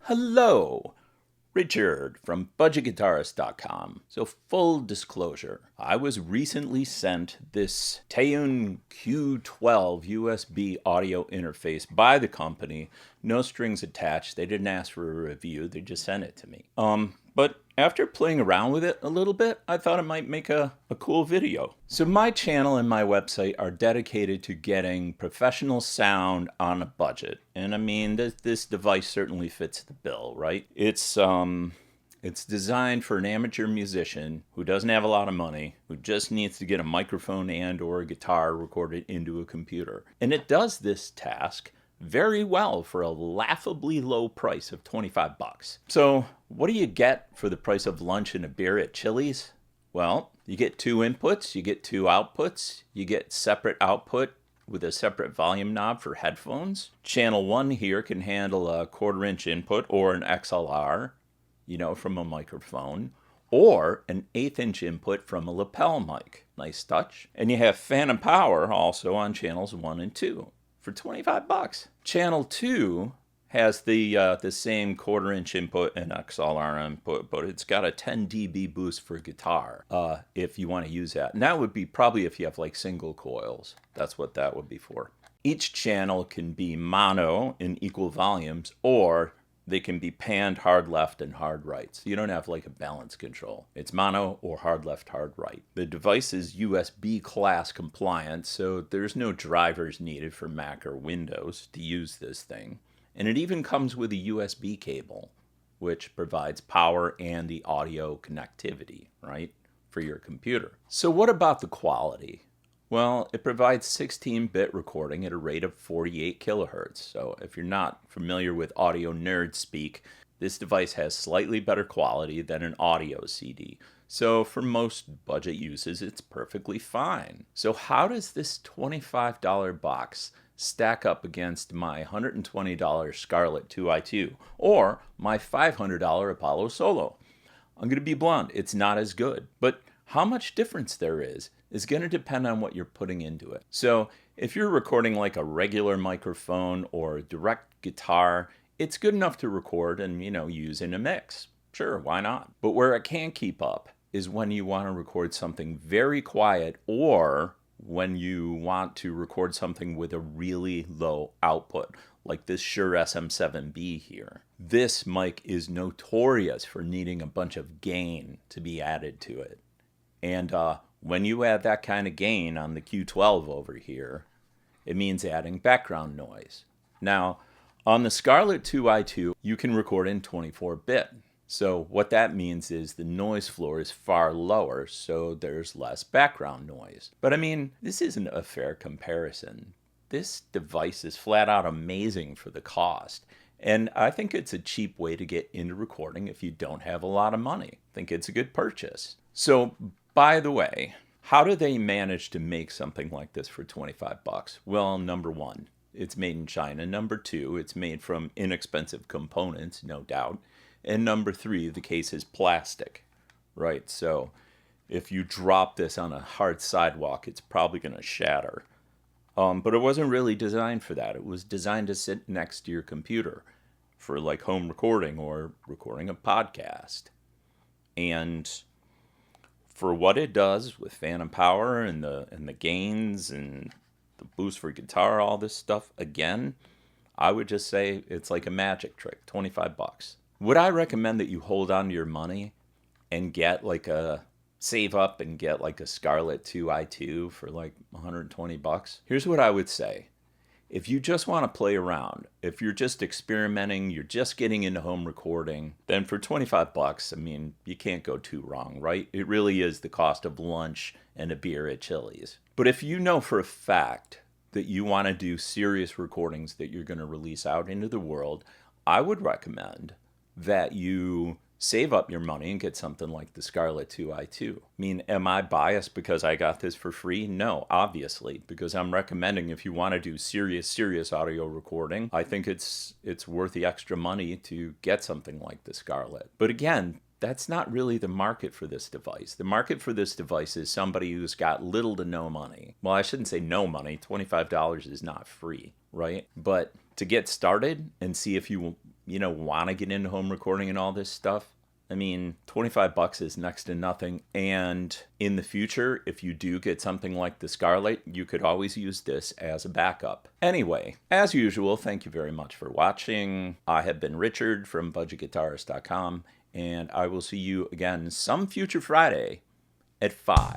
Hello, Richard from budgetguitarist.com. So full disclosure, I was recently sent this TEYUN Q-12 USB audio interface by the company. No strings attached. They didn't ask for a review. They just sent it to me. But after playing around with it a little bit, I thought it might make a cool video. So my channel and my website are dedicated to getting professional sound on a budget. And I mean, this device certainly fits the bill, right? It's designed for an amateur musician who doesn't have a lot of money, who just needs to get a microphone and or a guitar recorded into a computer. And it does this task very well for a laughably low price of 25 bucks. So what do you get for the price of lunch and a beer at Chili's? Well, you get 2 inputs, you get 2 outputs, you get separate output with a separate volume knob for headphones. Channel 1 here can handle a 1/4-inch input or an XLR, from a microphone, or an 1/8-inch input from a lapel mic. Nice touch. And you have phantom power also on channels 1 and 2 for 25 bucks. Channel 2 has the same 1/4-inch input and XLR input, but it's got a 10 dB boost for guitar if you want to use that. And that would be probably if you have like single coils. That's what that would be for. Each channel can be mono in equal volumes, or they can be panned hard left and hard right. So you don't have like a balance control. It's mono or hard left, hard right. The device is USB class compliant, so there's no drivers needed for Mac or Windows to use this thing. And it even comes with a USB cable, which provides power and the audio connectivity, right, for your computer. So what about the quality? Well, it provides 16-bit recording at a rate of 48 kilohertz. So if you're not familiar with audio nerd speak, this device has slightly better quality than an audio CD. So for most budget uses, it's perfectly fine. So how does this $25 box stack up against my $120 Scarlett 2i2 or my $500 Apollo Solo? I'm going to be blunt, it's not as good. But how much difference there is going to depend on what you're putting into it. So if you're recording like a regular microphone or a direct guitar, it's good enough to record and, use in a mix. Sure, why not? But where it can't keep up is when you want to record something very quiet, or when you want to record something with a really low output, like this Shure SM7B here. This mic is notorious for needing a bunch of gain to be added to it. And when you add that kind of gain on the Q12 over here, it means adding background noise. Now, on the Scarlett 2i2, you can record in 24-bit. So what that means is the noise floor is far lower, so there's less background noise. But I mean, this isn't a fair comparison. This device is flat out amazing for the cost. And I think it's a cheap way to get into recording if you don't have a lot of money. I think it's a good purchase. So, by the way, how do they manage to make something like this for 25 bucks? Well, number 1, it's made in China. Number 2, it's made from inexpensive components, no doubt. And number 3, the case is plastic, right? So if you drop this on a hard sidewalk, it's probably going to shatter. But it wasn't really designed for that. It was designed to sit next to your computer for like home recording or recording a podcast. And for what it does with phantom power and the gains and the boost for guitar, all this stuff, again, I would just say it's like a magic trick, 25 bucks. Would I recommend that you hold on to your money and save up and get like a Scarlett 2i2 for like 120 bucks? Here's what I would say. If you just want to play around, if you're just experimenting, you're just getting into home recording, then for 25 bucks, I mean, you can't go too wrong, right? It really is the cost of lunch and a beer at Chili's. But if you know for a fact that you want to do serious recordings that you're going to release out into the world, I would recommend that you save up your money and get something like the Scarlett 2i2. I mean, am I biased because I got this for free? No, obviously, because I'm recommending if you want to do serious audio recording, I think it's worth the extra money to get something like the Scarlett. But again, that's not really the market for this device. The market for this device is somebody who's got little to no money. Well, I shouldn't say no money. $25 is not free, right? But to get started and see if you want to get into home recording and all this stuff, I mean, $25 is next to nothing. And in the future, if you do get something like the Scarlett, you could always use this as a backup. Anyway, as usual, thank you very much for watching. I have been Richard from budgetguitarist.com, and I will see you again some future Friday at 5.